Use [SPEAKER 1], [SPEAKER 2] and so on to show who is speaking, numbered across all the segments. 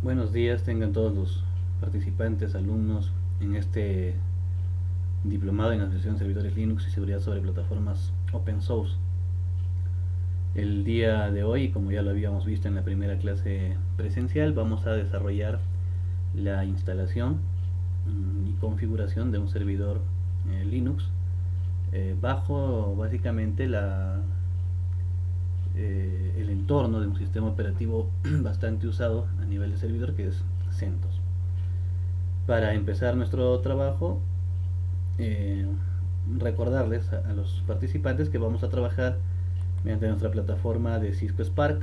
[SPEAKER 1] Buenos días, tengan todos los participantes, alumnos en este diplomado en Administración de Servidores Linux y Seguridad sobre Plataformas Open Source. El día de hoy, como ya lo habíamos visto en la primera clase presencial, vamos a desarrollar la instalación y configuración de un servidor Linux bajo básicamente el entorno de un sistema operativo bastante usado a nivel de servidor, que es CentOS. Para empezar nuestro trabajo, eh, recordarles a los participantes que vamos a trabajar mediante nuestra plataforma de Cisco Spark.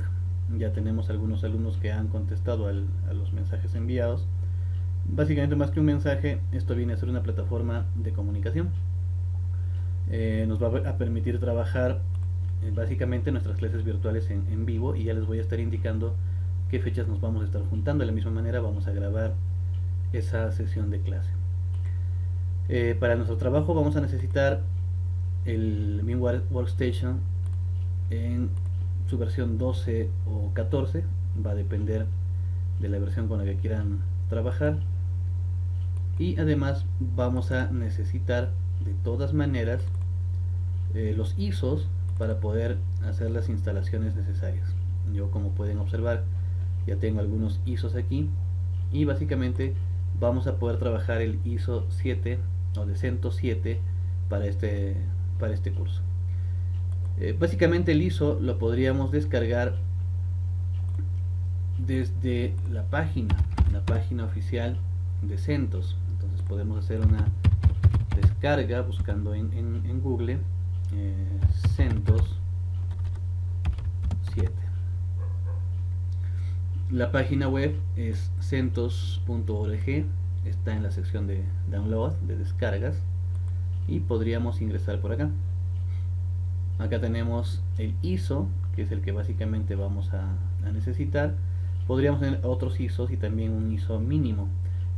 [SPEAKER 1] Ya tenemos algunos alumnos que han contestado a los mensajes enviados. Básicamente, más que un mensaje, esto viene a ser una plataforma de comunicación. Nos va a permitir trabajar básicamente nuestras clases virtuales en vivo, y ya les voy a estar indicando qué fechas nos vamos a estar juntando. De la misma manera vamos a grabar esa sesión de clase. Para nuestro trabajo vamos a necesitar el VMware Workstation en su versión 12 o 14, va a depender de la versión con la que quieran trabajar. Y además vamos a necesitar de todas maneras los ISOs para poder hacer las instalaciones necesarias. Yo, como pueden observar, ya tengo algunos ISOs aquí, y básicamente vamos a poder trabajar el ISO 7 o de CentOS 7 para este curso. Básicamente el ISO lo podríamos descargar desde la página oficial de CentOS. Entonces podemos hacer una descarga buscando en Google CentOS 7. La página web es centos.org, está en la sección de download, de descargas, y podríamos ingresar por acá. Acá tenemos el ISO, que es el que básicamente vamos a necesitar. Podríamos tener otros ISOs y también un ISO mínimo.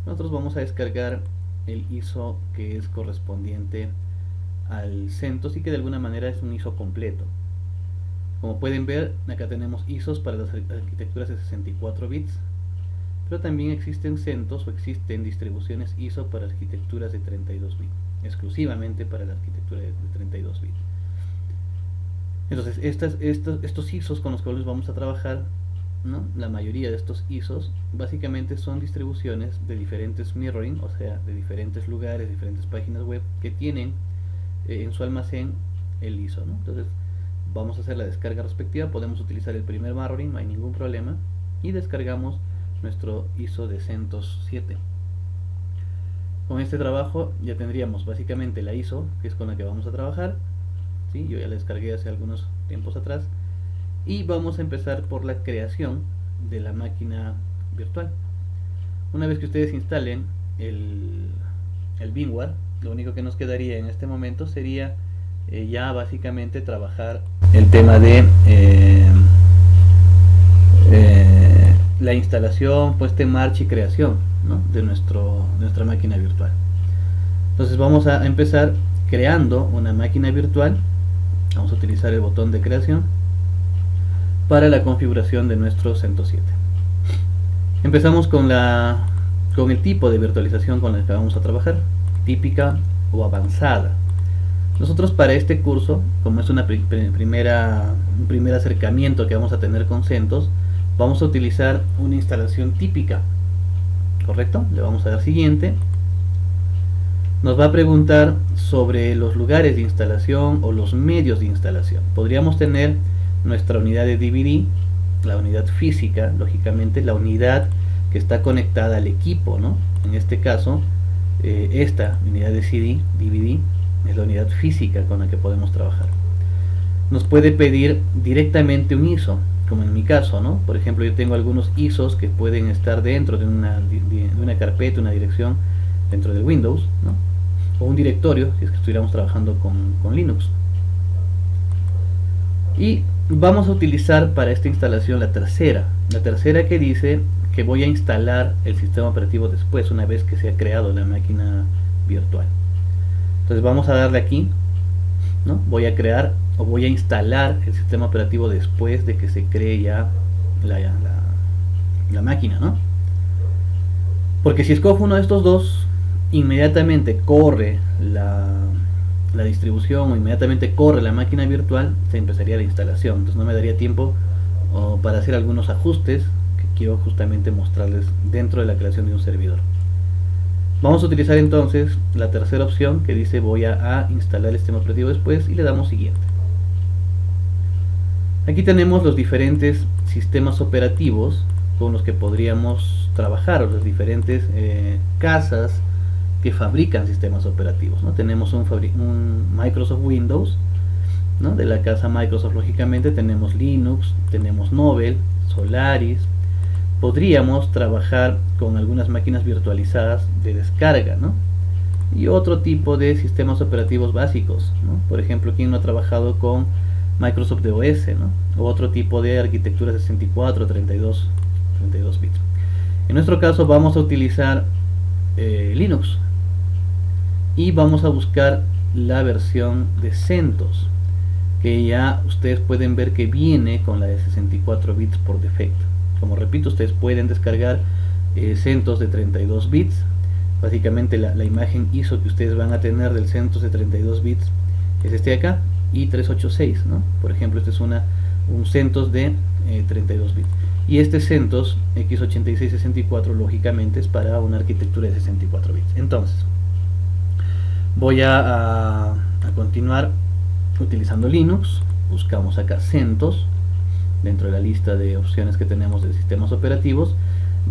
[SPEAKER 1] Nosotros vamos a descargar el ISO que es correspondiente al CentOS y que de alguna manera es un ISO completo. Como pueden ver, acá tenemos ISOs para las arquitecturas de 64 bits, pero también existen CentOS o existen distribuciones ISO para arquitecturas de 32 bits, exclusivamente para la arquitectura de 32 bits. Entonces, estos ISOs con los cuales vamos a trabajar, ¿no? La mayoría de estos ISOs básicamente son distribuciones de diferentes mirroring, o sea, de diferentes lugares, diferentes páginas web que tienen en su almacén el ISO, ¿no? Entonces vamos a hacer la descarga respectiva. Podemos utilizar el primer mirroring, no hay ningún problema, y descargamos nuestro ISO de CentOS 7. Con este trabajo ya tendríamos básicamente la ISO, que es con la que vamos a trabajar, ¿sí? Yo ya la descargué hace algunos tiempos atrás, y vamos a empezar por la creación de la máquina virtual. Una vez que ustedes instalen el VMware, lo único que nos quedaría en este momento sería ya básicamente trabajar el tema de la instalación, puesta en marcha y creación, ¿no? de nuestra máquina virtual. Entonces vamos a empezar creando una máquina virtual. Vamos a utilizar el botón de creación para la configuración de nuestro CentOS 7. Empezamos con el tipo de virtualización con el que vamos a trabajar, típica o avanzada. Nosotros, para este curso, como es un primer acercamiento que vamos a tener con CentOS, vamos a utilizar una instalación típica, ¿correcto? Le vamos a dar siguiente. Nos va a preguntar sobre los lugares de instalación o los medios de instalación. Podríamos tener nuestra unidad de DVD, la unidad física, lógicamente la unidad que está conectada al equipo, ¿no? En este caso, esta unidad de DVD es la unidad física con la que podemos trabajar. Nos puede pedir directamente un ISO, como en mi caso, ¿no? Por ejemplo, yo tengo algunos ISOs que pueden estar dentro de una carpeta, una dirección dentro del Windows, ¿no? O un directorio, si es que estuviéramos trabajando con Linux. Y vamos a utilizar para esta instalación la tercera que dice que voy a instalar el sistema operativo después, una vez que se ha creado la máquina virtual. Entonces vamos a darle aquí, ¿no? Voy a crear o voy a instalar el sistema operativo después de que se cree ya la máquina, ¿no? Porque si escojo uno de estos dos, inmediatamente corre la distribución o inmediatamente corre la máquina virtual, se empezaría la instalación. Entonces no me daría tiempo para hacer algunos ajustes que quiero justamente mostrarles dentro de la creación de un servidor. Vamos a utilizar entonces la tercera opción que dice voy a instalar el sistema operativo después, y le damos siguiente. Aquí tenemos los diferentes sistemas operativos con los que podríamos trabajar, o las diferentes casas que fabrican sistemas operativos, ¿no? Tenemos un Microsoft Windows, ¿no? De la casa Microsoft, lógicamente tenemos Linux, tenemos Novell, Solaris. Podríamos trabajar con algunas máquinas virtualizadas de descarga, ¿no? Y otro tipo de sistemas operativos básicos, ¿no? Por ejemplo, ¿quién no ha trabajado con Microsoft DOS, ¿no? O otro tipo de arquitectura 64, 32 bits. En nuestro caso vamos a utilizar Linux, y vamos a buscar la versión de CentOS, que ya ustedes pueden ver que viene con la de 64 bits por defecto. Como repito, ustedes pueden descargar CentOS de 32 bits. Básicamente la imagen ISO que ustedes van a tener del CentOS de 32 bits es este de acá, i386, ¿no? Por ejemplo, este es un CentOS de 32 bits. Y este CentOS x86-64 lógicamente es para una arquitectura de 64 bits. Entonces, voy a continuar utilizando Linux. Buscamos acá CentOS dentro de la lista de opciones que tenemos de sistemas operativos.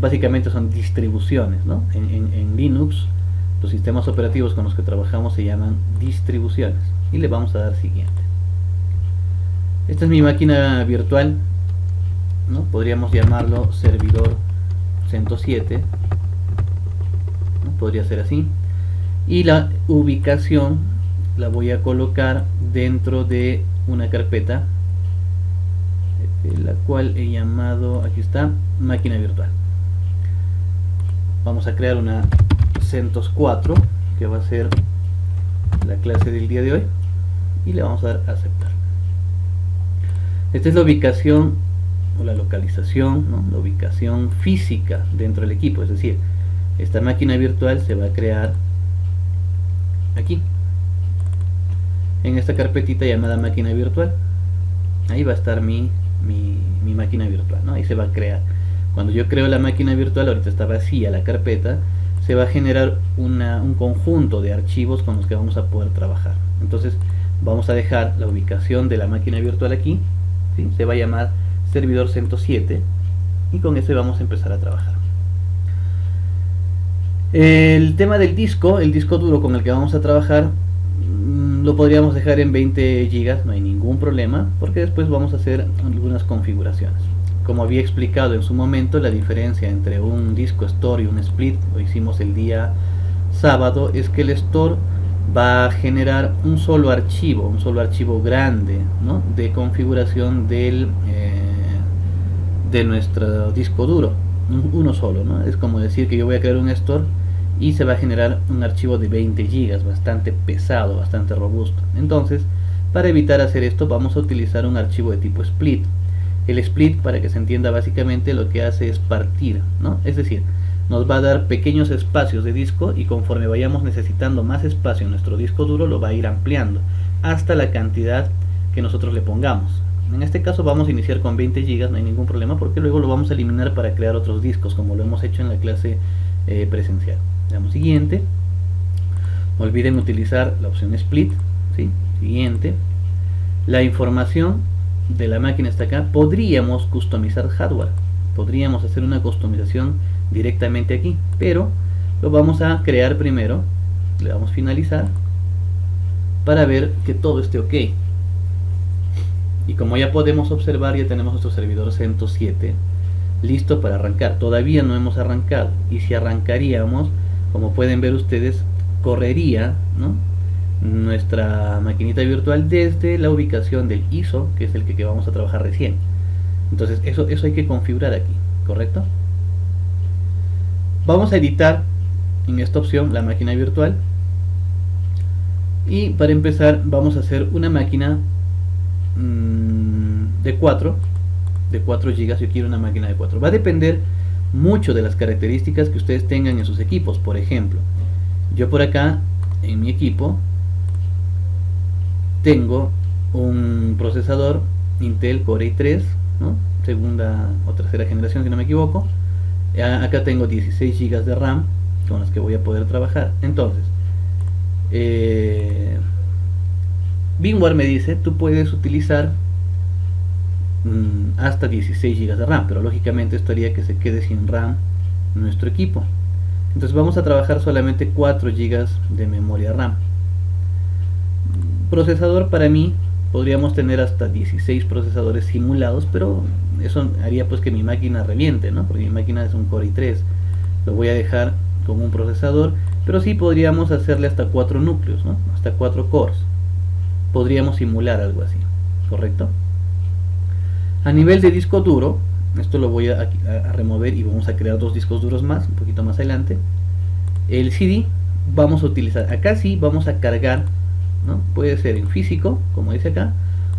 [SPEAKER 1] Básicamente son distribuciones, ¿no? En Linux los sistemas operativos con los que trabajamos se llaman distribuciones, y le vamos a dar siguiente. Esta es mi máquina virtual, ¿no? Podríamos llamarlo servidor CentOS 7, ¿no? Podría ser así. Y la ubicación la voy a colocar dentro de una carpeta, la cual he llamado, aquí está, máquina virtual. Vamos a crear una CentOS 4, que va a ser la clase del día de hoy, y le vamos a dar a aceptar. Esta es la ubicación o la localización, ¿no? La ubicación física dentro del equipo, es decir, esta máquina virtual se va a crear aquí, en esta carpetita llamada máquina virtual. Ahí va a estar mi máquina virtual, ¿no? Ahí se va a crear. Cuando yo creo la máquina virtual, ahorita está vacía la carpeta, se va a generar un conjunto de archivos con los que vamos a poder trabajar. Entonces vamos a dejar la ubicación de la máquina virtual aquí, ¿sí? Se va a llamar servidor CentOS 7, y con ese vamos a empezar a trabajar. El tema del disco, el disco duro con el que vamos a trabajar, lo podríamos dejar en 20 GB, no hay ningún problema, porque después vamos a hacer algunas configuraciones. Como había explicado en su momento, la diferencia entre un disco store y un split, lo hicimos el día sábado, es que el store va a generar un solo archivo grande, ¿no? De configuración de nuestro disco duro, uno solo, ¿no? Es como decir que yo voy a crear un store y se va a generar un archivo de 20 GB, bastante pesado, bastante robusto. Entonces, para evitar hacer esto, vamos a utilizar un archivo de tipo split. El split, para que se entienda, básicamente lo que hace es partir, ¿no? Es decir, nos va a dar pequeños espacios de disco, y conforme vayamos necesitando más espacio en nuestro disco duro, lo va a ir ampliando hasta la cantidad que nosotros le pongamos. En este caso vamos a iniciar con 20 GB, no hay ningún problema, porque luego lo vamos a eliminar para crear otros discos, como lo hemos hecho en la clase presencial. Le damos siguiente. No olviden utilizar la opción split, ¿sí? Siguiente. La información de la máquina está acá. Podríamos customizar hardware, podríamos hacer una customización directamente aquí, pero lo vamos a crear primero. Le damos finalizar para ver que todo esté ok. Y como ya podemos observar, ya tenemos nuestro servidor CentOS 7 listo para arrancar. Todavía no hemos arrancado, y si arrancaríamos, como pueden ver ustedes, correría, ¿no?, nuestra maquinita virtual desde la ubicación del ISO, que es el que vamos a trabajar recién. Entonces eso hay que configurar aquí, ¿correcto? Vamos a editar en esta opción la máquina virtual, y para empezar vamos a hacer una máquina de 4 GB. Yo quiero una máquina de 4. Va a depender mucho de las características que ustedes tengan en sus equipos. Por ejemplo, yo por acá en mi equipo tengo un procesador Intel Core i3, ¿no? Segunda o tercera generación si no me equivoco. Acá tengo 16 GB de RAM con las que voy a poder trabajar. Entonces, VMware me dice, tú puedes utilizar hasta 16 GB de RAM, pero lógicamente esto haría que se quede sin RAM nuestro equipo. Entonces vamos a trabajar solamente 4 GB de memoria RAM. Procesador, para mí podríamos tener hasta 16 procesadores simulados, pero eso haría pues que mi máquina reviente, ¿no? Porque mi máquina es un Core i3. Lo voy a dejar con un procesador, pero sí podríamos hacerle hasta 4 núcleos, ¿no? Hasta 4 cores. Podríamos simular algo así, ¿correcto? A nivel de disco duro, esto lo voy a remover y vamos a crear 2 discos duros más, un poquito más adelante. El CD vamos a utilizar, acá sí vamos a cargar, ¿no? Puede ser en físico, como dice acá,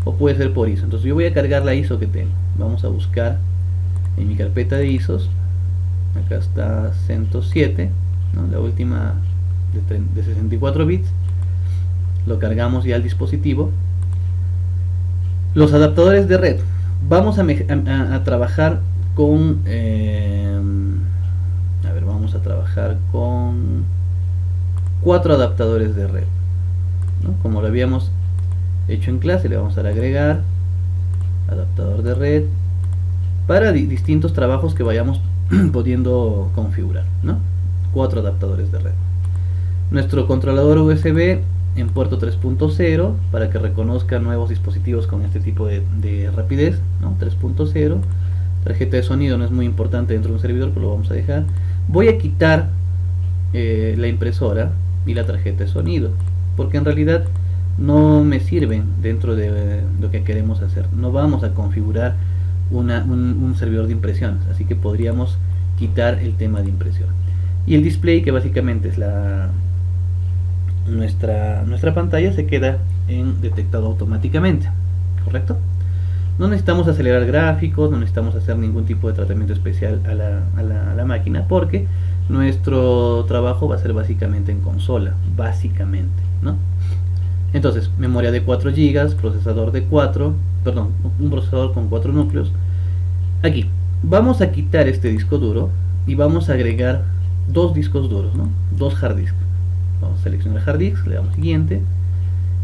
[SPEAKER 1] o puede ser por ISO. Entonces yo voy a cargar la ISO que tengo. Vamos a buscar en mi carpeta de ISOs. Acá está CentOS 7, ¿no? La última de 64 bits. Lo cargamos ya al dispositivo. Los adaptadores de red. Vamos a trabajar con vamos a trabajar con 4 adaptadores de red, ¿no? Como lo habíamos hecho en clase, le vamos a dar a agregar adaptador de red para distintos trabajos que vayamos pudiendo configurar, ¿no? 4 adaptadores de red. Nuestro controlador USB en puerto 3.0 para que reconozca nuevos dispositivos con este tipo de rapidez, ¿no? 3.0. Tarjeta de sonido no es muy importante dentro de un servidor, pero lo vamos a dejar. Voy a quitar la impresora y la tarjeta de sonido, porque en realidad no me sirven dentro de lo que queremos hacer. No vamos a configurar un servidor de impresiones, así que podríamos quitar el tema de impresión. Y el display, que básicamente es nuestra pantalla, se queda en detectado automáticamente, ¿correcto? No necesitamos acelerar gráficos, no necesitamos hacer ningún tipo de tratamiento especial a la máquina, porque nuestro trabajo va a ser básicamente en consola, básicamente, ¿no? Entonces, memoria de 4 GB, procesador de 4, perdón, un procesador con 4 núcleos. Aquí, vamos a quitar este disco duro y vamos a agregar 2 discos duros, ¿no? 2 hard disks. Vamos a seleccionar hard disk, le damos siguiente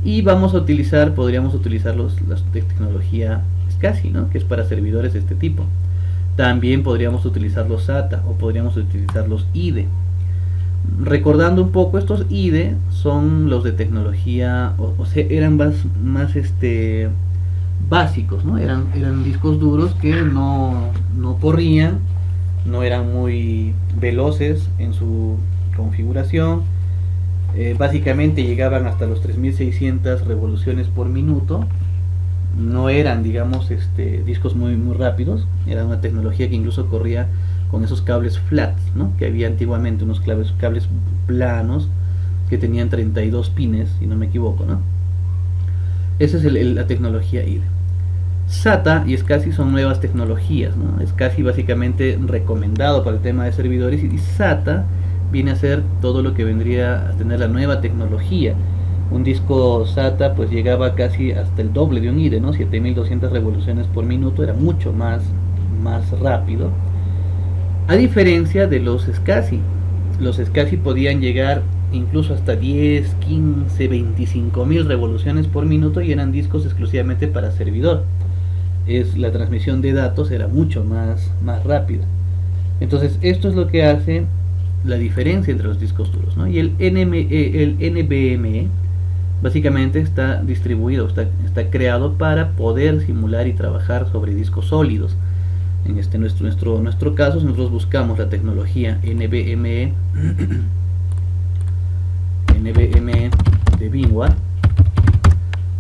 [SPEAKER 1] y vamos a utilizar, podríamos utilizar las de tecnología SCSI, ¿no? Que es para servidores de este tipo. También podríamos utilizar los SATA o podríamos utilizar los IDE. Recordando un poco, estos IDE son los de tecnología, o sea, eran más básicos, ¿no? Eran discos duros que no corrían, no eran muy veloces en su configuración. Básicamente llegaban hasta los 3600 revoluciones por minuto. No eran, digamos, discos muy rápidos. Era una tecnología que incluso corría con esos cables flats, ¿no? Que había antiguamente, unos cables planos que tenían 32 pines, si no me equivoco, ¿no? Esa es la tecnología IDE. SATA y SCSI son nuevas tecnologías, ¿no? SCSI básicamente recomendado para el tema de servidores, y SATA viene a ser todo lo que vendría a tener la nueva tecnología. Un disco SATA pues llegaba casi hasta el doble de un IDE, ¿no? 7200 revoluciones por minuto, era mucho más rápido. A diferencia de los SCSI. Los SCSI podían llegar incluso hasta 10, 15, 25 mil revoluciones por minuto y eran discos exclusivamente para servidor. La transmisión de datos era mucho más rápida. Entonces esto es lo que hace la diferencia entre los discos duros, ¿no? Y el NVMe básicamente está distribuido, está creado para poder simular y trabajar sobre discos sólidos. En nuestro caso, nosotros buscamos la tecnología NVMe de VMware.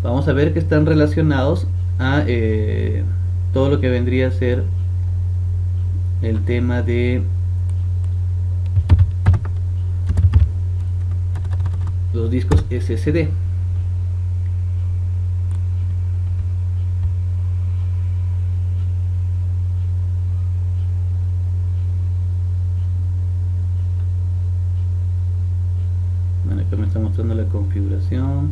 [SPEAKER 1] Vamos a ver que están relacionados a todo lo que vendría a ser el tema de los discos SSD. está mostrando la configuración.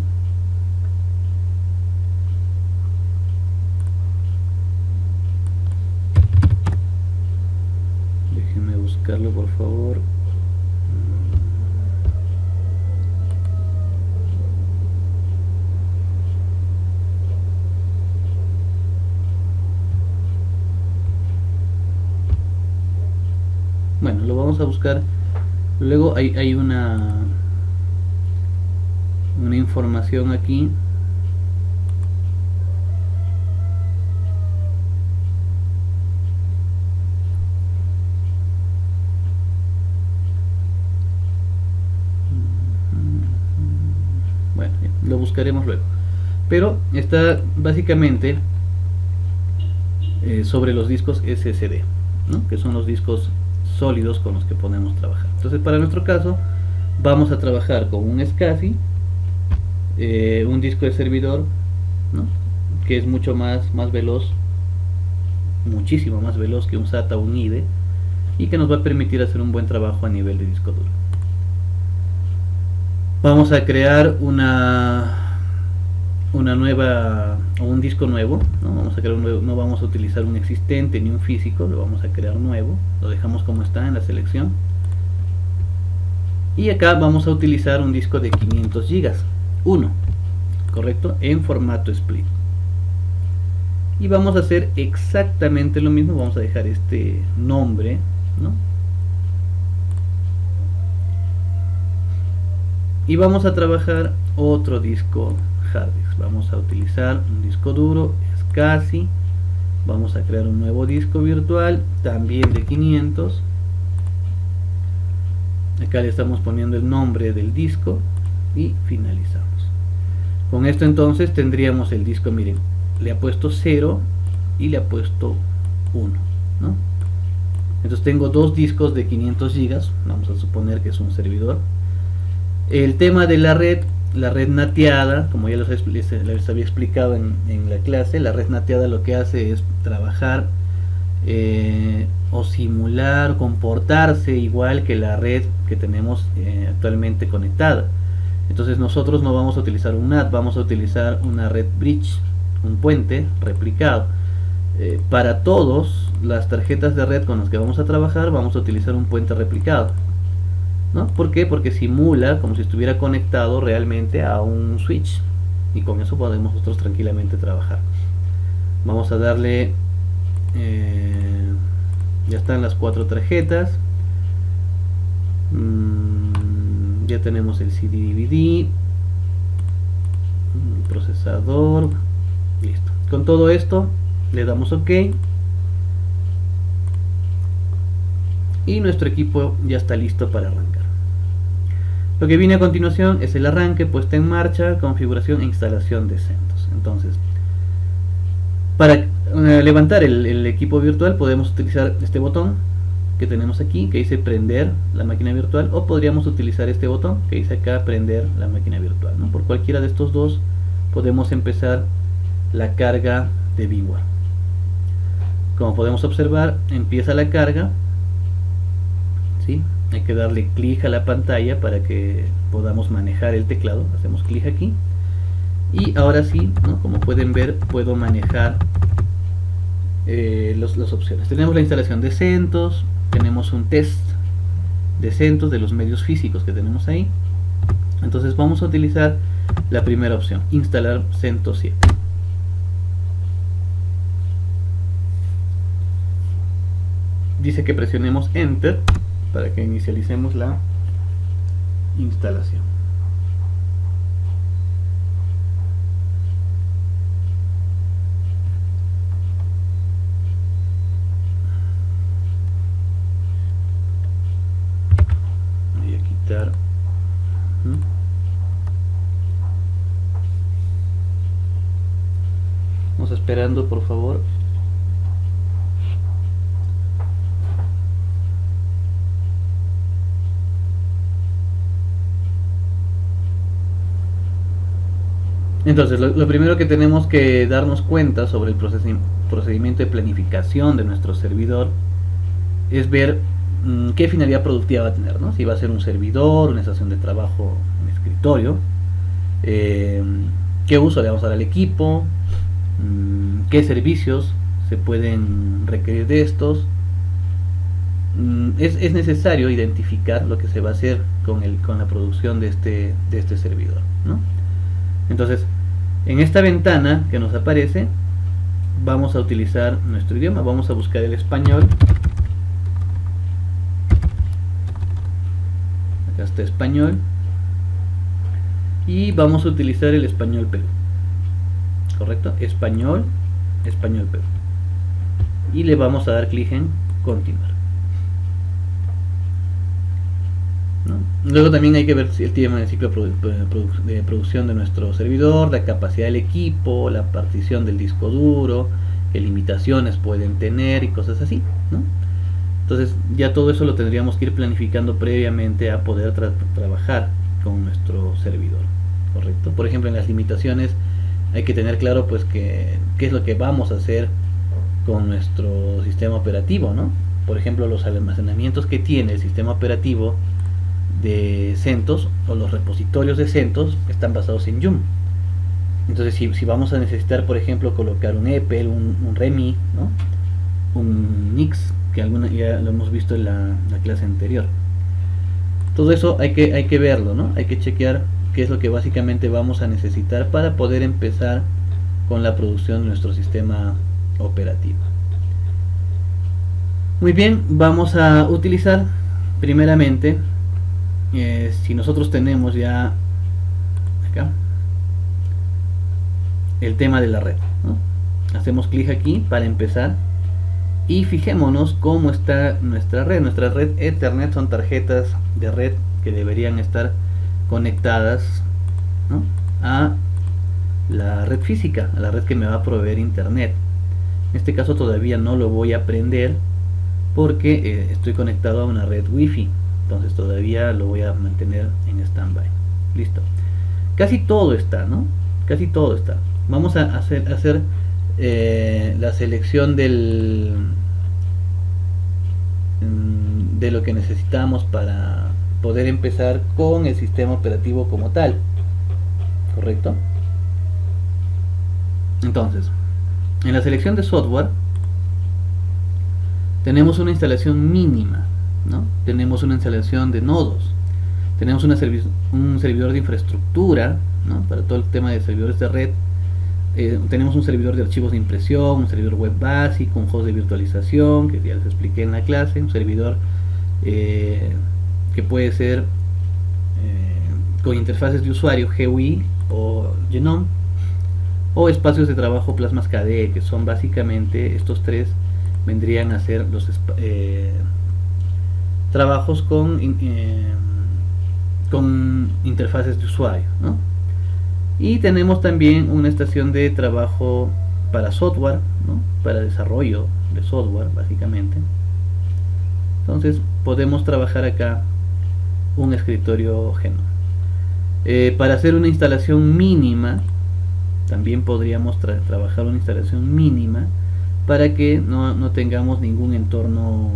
[SPEAKER 1] Déjenme buscarlo, por favor. Bueno, lo vamos a buscar. Luego hay una información aquí. Bueno, lo buscaremos luego. Pero está básicamente sobre los discos SSD, ¿no? Que son los discos sólidos con los que podemos trabajar. Entonces, para nuestro caso, vamos a trabajar con un SCSI, un disco de servidor, ¿no? Que es mucho más veloz, muchísimo más veloz que un SATA o un IDE, y que nos va a permitir hacer un buen trabajo a nivel de disco duro. Vamos a crear una nueva, o un disco nuevo, ¿no? Vamos a crear un nuevo, no vamos a utilizar un existente ni un físico, lo vamos a crear nuevo, lo dejamos como está en la selección. Y acá vamos a utilizar un disco de 500 GB, uno, correcto, en formato split. Y vamos a hacer exactamente lo mismo, vamos a dejar este nombre, ¿no? Y vamos a trabajar otro disco hard disk. Vamos a utilizar un disco duro SCSI. Vamos a crear un nuevo disco virtual, también de 500. Acá le estamos poniendo el nombre del disco y finalizamos. Con esto entonces tendríamos el disco, miren, le ha puesto 0 y le ha puesto 1, ¿no? Entonces tengo dos discos de 500 GB, vamos a suponer que es un servidor. El tema de la red nateada, como ya les había explicado en la clase, la red nateada lo que hace es trabajar o simular, comportarse igual que la red que tenemos actualmente conectada. Entonces nosotros no vamos a utilizar un NAT, vamos a utilizar una red bridge, un puente replicado. Para todas las tarjetas de red con las que vamos a trabajar vamos a utilizar un puente replicado, ¿no? ¿Por qué? Porque simula como si estuviera conectado realmente a un switch, y con eso podemos nosotros tranquilamente trabajar. Vamos a darle, ya están las 4 tarjetas, ya tenemos el CD/DVD, procesador, listo. Con todo esto le damos OK y nuestro equipo ya está listo para arrancar. Lo que viene a continuación es el arranque, puesta en marcha, configuración e instalación de CentOS. Entonces, para levantar el equipo virtual podemos utilizar este botón que tenemos aquí, que dice prender la máquina virtual, o podríamos utilizar este botón que dice acá prender la máquina virtual, ¿no? Por cualquiera de estos dos podemos empezar la carga de VMware. Como podemos observar, empieza la carga, ¿sí? Hay que darle clic a la pantalla para que podamos manejar el teclado. Hacemos clic aquí y ahora sí, ¿no? Como pueden ver, puedo manejar las opciones. Tenemos la instalación de CentOS, tenemos un test de CentOS de los medios físicos que tenemos ahí. Entonces vamos a utilizar la primera opción, instalar CentOS 7. Dice que presionemos Enter para que inicialicemos la instalación. Voy a quitar. Vamos esperando, por favor. Entonces, lo primero que tenemos que darnos cuenta sobre el procedimiento de planificación de nuestro servidor es ver qué finalidad productiva va a tener, ¿no? Si va a ser un servidor, una estación de trabajo en escritorio, qué uso le vamos a dar al equipo, qué servicios se pueden requerir de estos. Es necesario identificar lo que se va a hacer con la producción de este servidor, ¿no? Entonces, en esta ventana que nos aparece, vamos a utilizar nuestro idioma, vamos a buscar el español. Acá está español. Y vamos a utilizar el español Perú. ¿Correcto? Español Perú. Y le vamos a dar clic en continuar. ¿No? Luego también hay que ver el tema del ciclo de producción de nuestro servidor, la capacidad del equipo, la partición del disco duro, qué limitaciones pueden tener y cosas así, ¿no? Entonces ya todo eso lo tendríamos que ir planificando previamente a poder trabajar con nuestro servidor, ¿correcto? Por ejemplo, en las limitaciones hay que tener claro pues qué es lo que vamos a hacer con nuestro sistema operativo, ¿no? Por ejemplo, los almacenamientos que tiene el sistema operativo de CentOS o los repositorios de CentOS están basados en Yum. Entonces si vamos a necesitar, por ejemplo, colocar un EPEL, un REMI, ¿no? Un NIX, que ya lo hemos visto en la clase anterior. Todo eso hay que verlo, ¿no? Hay que chequear qué es lo que básicamente vamos a necesitar para poder empezar con la producción de nuestro sistema operativo. Muy bien, vamos a utilizar primeramente, si nosotros tenemos ya acá el tema de la red, ¿no? Hacemos clic aquí para empezar y fijémonos cómo está nuestra red. Nuestra red Ethernet son tarjetas de red que deberían estar conectadas, ¿no?, a la red física, a la red que me va a proveer internet. En este caso todavía no lo voy a prender porque estoy conectado a una red wifi, entonces todavía lo voy a mantener en standby. Listo, casi todo está, ¿no? Casi todo está. Vamos a hacer la selección de lo que necesitamos para poder empezar con el sistema operativo como tal, ¿correcto? Entonces, en la selección de software tenemos una instalación mínima, ¿no? Tenemos una instalación de nodos, tenemos un servidor de infraestructura, ¿no?, para todo el tema de servidores de red. Tenemos un servidor de archivos de impresión, un servidor web básico, un host de virtualización, que ya les expliqué en la clase, un servidor que puede ser con interfaces de usuario GUI o Genome, o espacios de trabajo Plasmas KDE, que son básicamente estos tres, vendrían a ser los trabajos con interfaces de usuario, ¿no? Y tenemos también una estación de trabajo para software, ¿no?, para desarrollo de software básicamente. Entonces podemos trabajar acá un escritorio Genome. Para hacer una instalación mínima también podríamos trabajar una instalación mínima para que no tengamos ningún entorno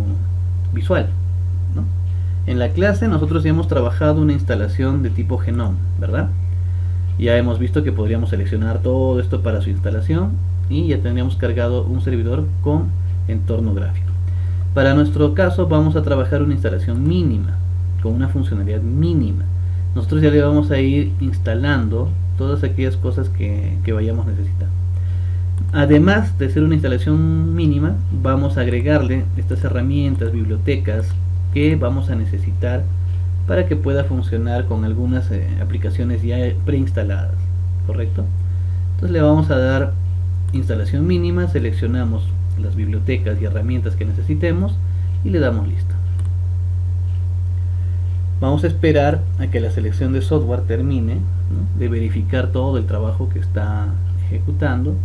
[SPEAKER 1] visual, ¿no? En la clase nosotros ya hemos trabajado una instalación de tipo Genome, ¿verdad? Ya hemos visto que podríamos seleccionar todo esto para su instalación y ya tendríamos cargado un servidor con entorno gráfico. Para nuestro caso vamos a trabajar una instalación mínima, con una funcionalidad mínima. Nosotros ya le vamos a ir instalando todas aquellas cosas que vayamos a necesitar. Además de ser una instalación mínima, vamos a agregarle estas herramientas, bibliotecas que vamos a necesitar para que pueda funcionar con algunas aplicaciones ya preinstaladas, ¿correcto? Entonces le vamos a dar instalación mínima, seleccionamos las bibliotecas y herramientas que necesitemos y le damos listo. Vamos a esperar a que la selección de software termine, ¿no?, de verificar todo el trabajo que está ejecutando.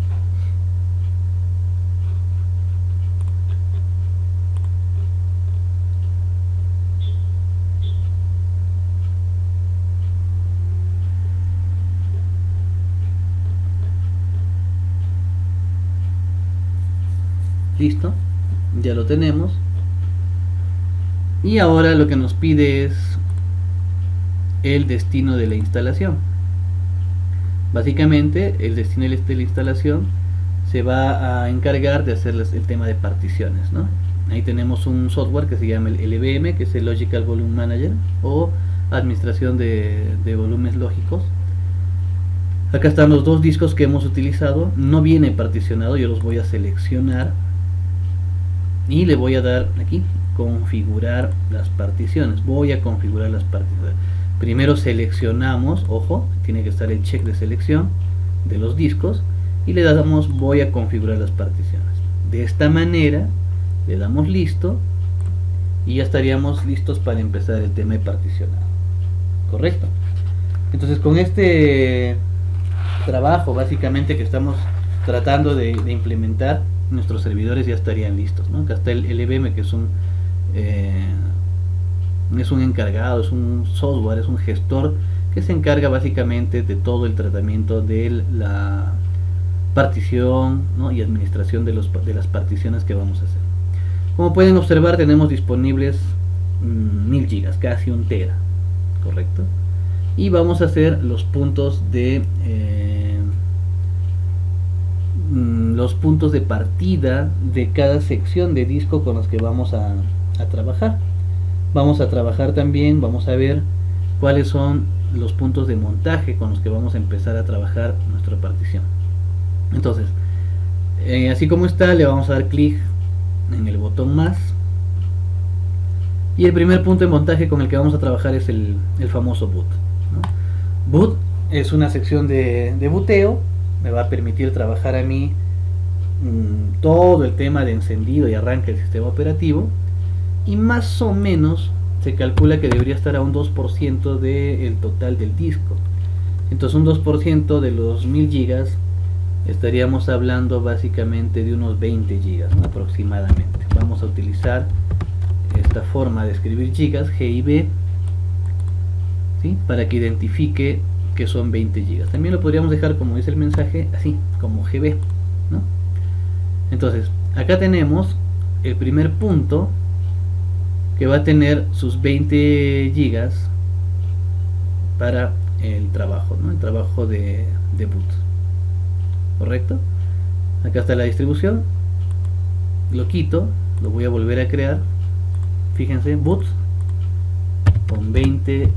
[SPEAKER 1] Listo, ya lo tenemos. Y ahora lo que nos pide es el destino de la instalación. Básicamente el destino de la instalación se va a encargar de hacer el tema de particiones, ¿no? Ahí tenemos un software que se llama el LVM, que es el Logical Volume Manager, o administración de volúmenes lógicos. Acá están los dos discos que hemos utilizado. No viene particionado, yo los voy a seleccionar y le voy a dar aquí configurar las particiones. Voy a configurar las particiones. Primero seleccionamos, ojo, tiene que estar el check de selección de los discos, y le damos voy a configurar las particiones. De esta manera le damos listo y ya estaríamos listos para empezar el tema de particionado. Correcto. Entonces, con este trabajo básicamente que estamos tratando de implementar, nuestros servidores ya estarían listos, ¿no? Acá está el LVM, que es un encargado, es un software, es un gestor que se encarga básicamente de todo el tratamiento de la partición, ¿no? Y administración de las particiones que vamos a hacer. Como pueden observar, tenemos disponibles 1000 gigas, casi 1 tera, correcto. Y vamos a hacer los puntos de partida de cada sección de disco con los que vamos a trabajar. Vamos a trabajar también, vamos a ver cuáles son los puntos de montaje con los que vamos a empezar a trabajar nuestra partición. Entonces, así como está, le vamos a dar clic en el botón más, y el primer punto de montaje con el que vamos a trabajar es el famoso boot, ¿no? Boot es una sección de buteo. Me va a permitir trabajar a mí todo el tema de encendido y arranque del sistema operativo, y más o menos se calcula que debería estar a un 2% del total del disco. Entonces, un 2% de los 1000 gigas, estaríamos hablando básicamente de unos 20 gigas, ¿no? Aproximadamente. Vamos a utilizar esta forma de escribir gigas, GIB, ¿sí? Para que identifique que son 20 gigas. También lo podríamos dejar, como dice el mensaje, así, como GB, ¿no? Entonces, acá tenemos el primer punto que va a tener sus 20 gigas para el trabajo, ¿no? El trabajo de boot. ¿Correcto? Acá está la distribución. Lo quito, lo voy a volver a crear. Fíjense, boot con 20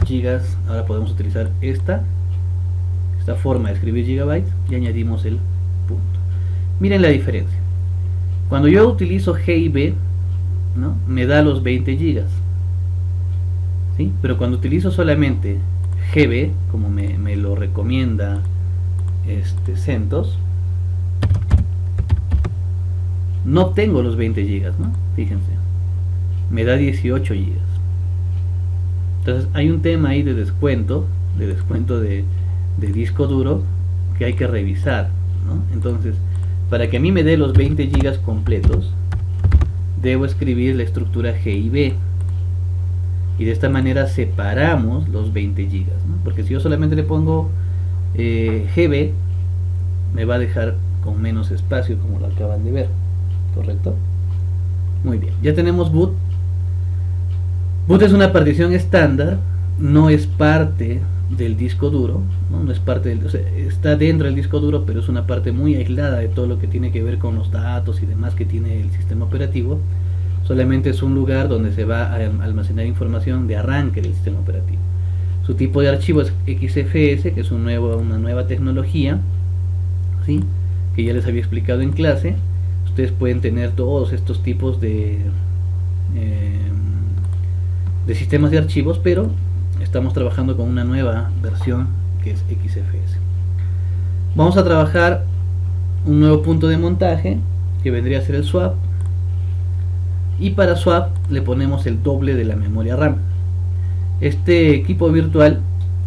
[SPEAKER 1] gigas. Ahora podemos utilizar esta forma de escribir gigabytes y añadimos el punto. Miren la diferencia. Cuando yo utilizo GIB, ¿no? Me da los 20 gigas, ¿sí? Pero cuando utilizo solamente GB, como me lo recomienda CentOS, no tengo los 20 gigas, ¿no? Fíjense, me da 18 gigas. Entonces hay un tema ahí de descuento de disco duro que hay que revisar, ¿no? Entonces, para que a mí me dé los 20 gigas completos, debo escribir la estructura GIB, y de esta manera separamos los 20 gigas, ¿no? Porque si yo solamente le pongo GB, me va a dejar con menos espacio, como lo acaban de ver. ¿Correcto? Muy bien, ya tenemos boot. Boot es una partición estándar, no es parte del disco duro, ¿no? No es parte del, o sea, está dentro del disco duro, pero es una parte muy aislada de todo lo que tiene que ver con los datos y demás que tiene el sistema operativo. Solamente es un lugar donde se va a almacenar información de arranque del sistema operativo. Su tipo de archivo es XFS, que es una nueva tecnología, ¿sí? Que ya les había explicado en clase. Ustedes pueden tener todos estos tipos de sistemas de archivos, pero estamos trabajando con una nueva versión que es XFS. Vamos a trabajar un nuevo punto de montaje que vendría a ser el swap, y para swap le ponemos el doble de la memoria RAM. Este equipo virtual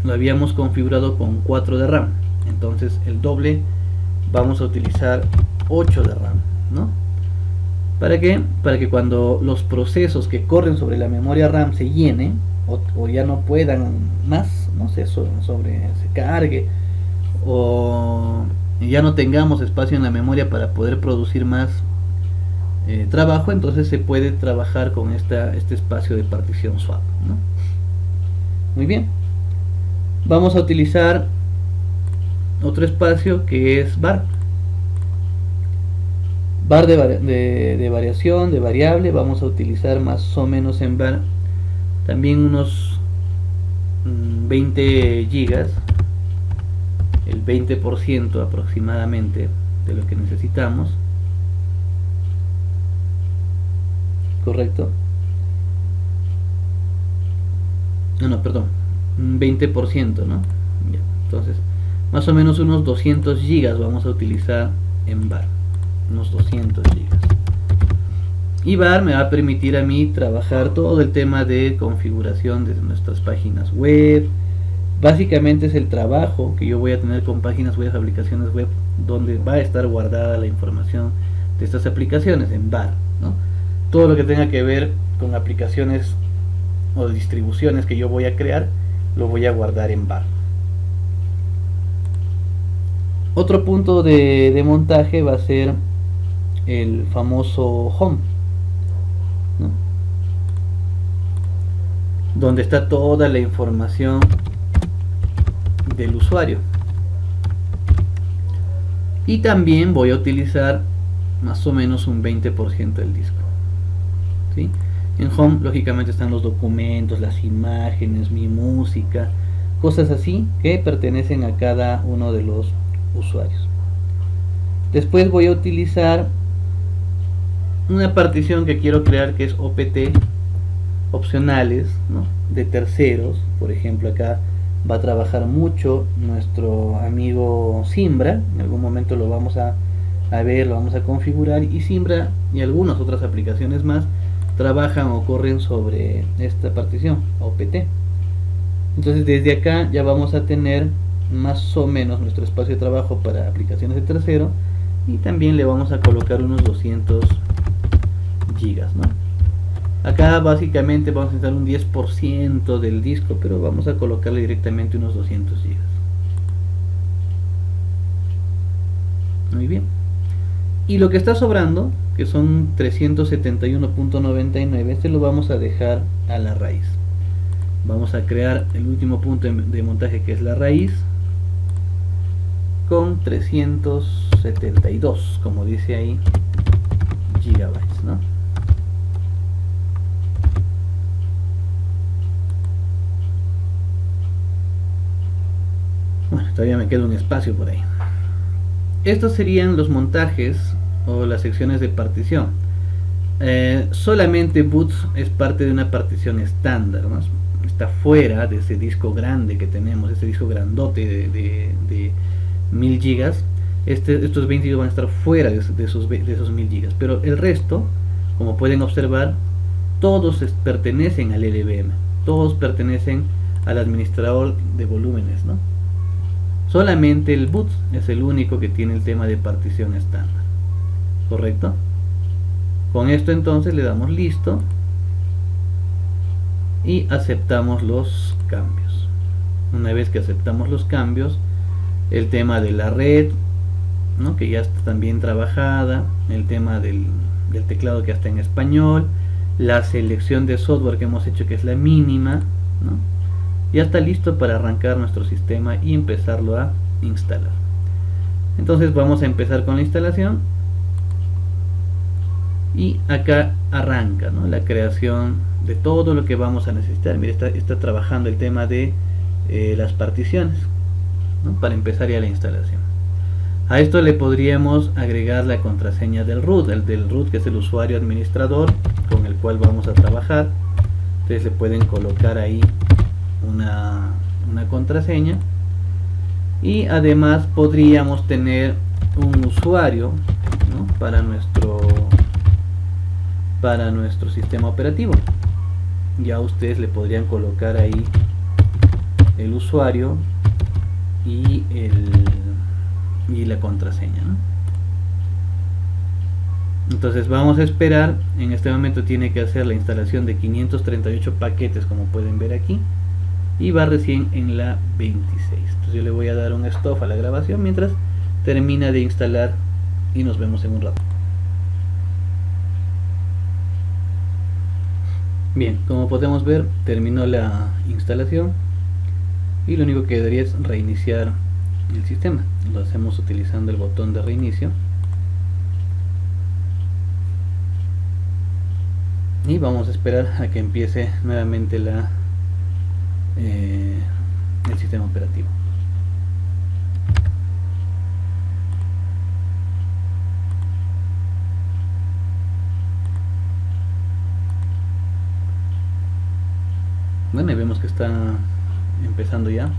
[SPEAKER 1] lo habíamos configurado con 4 de RAM, entonces el doble vamos a utilizar 8 de RAM, ¿no? ¿Para qué? Para que cuando los procesos que corren sobre la memoria RAM se llenen o ya no puedan más, no sé, se cargue, o ya no tengamos espacio en la memoria para poder producir más trabajo, entonces se puede trabajar con este espacio de partición swap, ¿no? Muy bien, vamos a utilizar otro espacio que es var. Var de variación, de variable. Vamos a utilizar más o menos en var también unos 20 gigas, el 20% aproximadamente de lo que necesitamos. Correcto. No, perdón, un 20%, ¿no? Ya, entonces, más o menos unos 200 gigas vamos a utilizar en var, unos 200 gigas. Y var me va a permitir a mí trabajar todo el tema de configuración de nuestras páginas web. Básicamente es el trabajo que yo voy a tener con páginas web, aplicaciones web, donde va a estar guardada la información de estas aplicaciones en var, ¿no? Todo lo que tenga que ver con aplicaciones o distribuciones que yo voy a crear, lo voy a guardar en var. Otro punto de montaje va a ser el famoso home, ¿no? Donde está toda la información del usuario. Y también voy a utilizar más o menos un 20% del disco, ¿sí? En home lógicamente están los documentos, las imágenes, mi música, cosas así que pertenecen a cada uno de los usuarios. Después voy a utilizar una partición que quiero crear, que es opt opcionales, ¿no? De terceros. Por ejemplo, acá va a trabajar mucho nuestro amigo Zimbra. En algún momento lo vamos a ver, lo vamos a configurar, y Zimbra y algunas otras aplicaciones más trabajan o corren sobre esta partición opt. Entonces desde acá ya vamos a tener más o menos nuestro espacio de trabajo para aplicaciones de tercero, y también le vamos a colocar unos 200 gigas, ¿no? Acá básicamente vamos a necesitar un 10% del disco, pero vamos a colocarle directamente unos 200 gigas. Muy bien. Y lo que está sobrando, que son 371.99, este lo vamos a dejar a la raíz. Vamos a crear el último punto de montaje, que es la raíz, con 372, como dice ahí, gigabytes, ¿no? Bueno, todavía me queda un espacio por ahí. Estos serían los montajes o las secciones de partición. Solamente boots es parte de una partición estándar, ¿no? Está fuera de ese disco grande que tenemos, ese disco grandote de 1000 gigas. Estos 20 gigas van a estar fuera de esos 1000 gigas, pero el resto, como pueden observar, todos pertenecen al LVM, todos pertenecen al administrador de volúmenes, ¿no? Solamente el boot es el único que tiene el tema de partición estándar, ¿correcto? Con esto entonces le damos listo y aceptamos los cambios. Una vez que aceptamos los cambios, el tema de la red, ¿no? Que ya está también trabajada, el tema del teclado que ya está en español, la selección de software que hemos hecho, que es la mínima, ¿no? Ya está listo para arrancar nuestro sistema y empezarlo a instalar. Entonces vamos a empezar con la instalación, y acá arranca, ¿no? La creación de todo lo que vamos a necesitar. Mira, está trabajando el tema de las particiones, ¿no? Para empezar ya la instalación. A esto le podríamos agregar la contraseña del root, que es el usuario administrador con el cual vamos a trabajar. Ustedes le pueden colocar ahí una contraseña, y además podríamos tener un usuario, ¿no? para nuestro sistema operativo. Ya ustedes le podrían colocar ahí el usuario y la contraseña, ¿no? Entonces vamos a esperar. En este momento tiene que hacer la instalación de 538 paquetes, como pueden ver aquí, y va recién en la 26. Entonces yo le voy a dar un stop a la grabación mientras termina de instalar, y nos vemos en un rato. Bien, como podemos ver, terminó la instalación. y lo único que quedaría es reiniciar el sistema. Lo hacemos utilizando el botón de reinicio y vamos a esperar a que empiece nuevamente el sistema operativo. Bueno, y vemos que está empezando ya.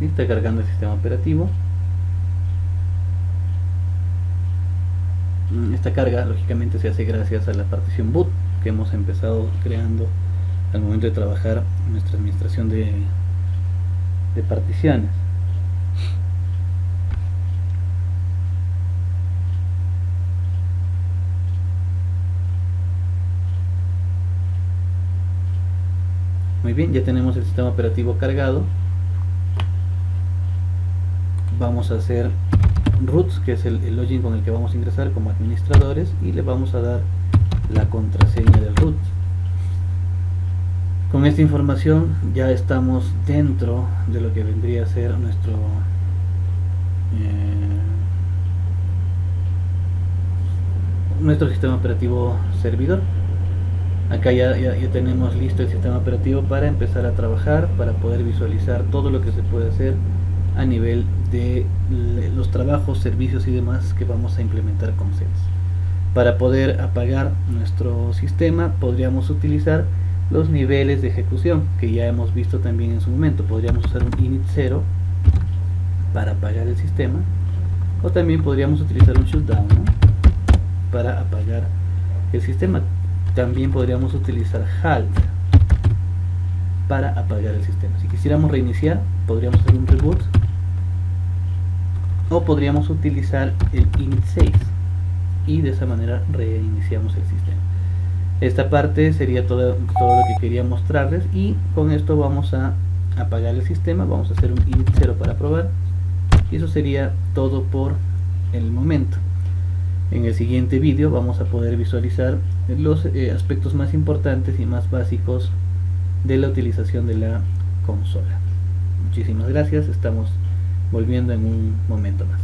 [SPEAKER 1] Y está cargando el sistema operativo. Esta carga lógicamente se hace gracias a la partición boot que hemos empezado creando al momento de trabajar nuestra administración de particiones. Muy bien, ya tenemos el sistema operativo cargado. Vamos a hacer roots, que es el login con el que vamos a ingresar como administradores, y le vamos a dar la contraseña del root. Con esta información ya estamos dentro de lo que vendría a ser nuestro sistema operativo servidor. Acá ya tenemos listo el sistema operativo para empezar a trabajar, para poder visualizar todo lo que se puede hacer a nivel de los trabajos, servicios y demás que vamos a implementar con CES. Para poder apagar nuestro sistema podríamos utilizar los niveles de ejecución que ya hemos visto también en su momento. Podríamos usar un init 0 para apagar el sistema, o también podríamos utilizar un shutdown, ¿no?, para apagar el sistema. También podríamos utilizar halt para apagar el sistema. Si quisiéramos reiniciar, podríamos hacer un reboot, o podríamos utilizar el init 6 y de esa manera reiniciamos el sistema. Esta parte sería todo lo que quería mostrarles, y con esto vamos a apagar el sistema. Vamos a hacer un init 0 para probar, y eso sería todo por el momento. En el siguiente vídeo vamos a poder visualizar los aspectos más importantes y más básicos de la utilización de la consola. Muchísimas gracias, estamos volviendo en un momento más.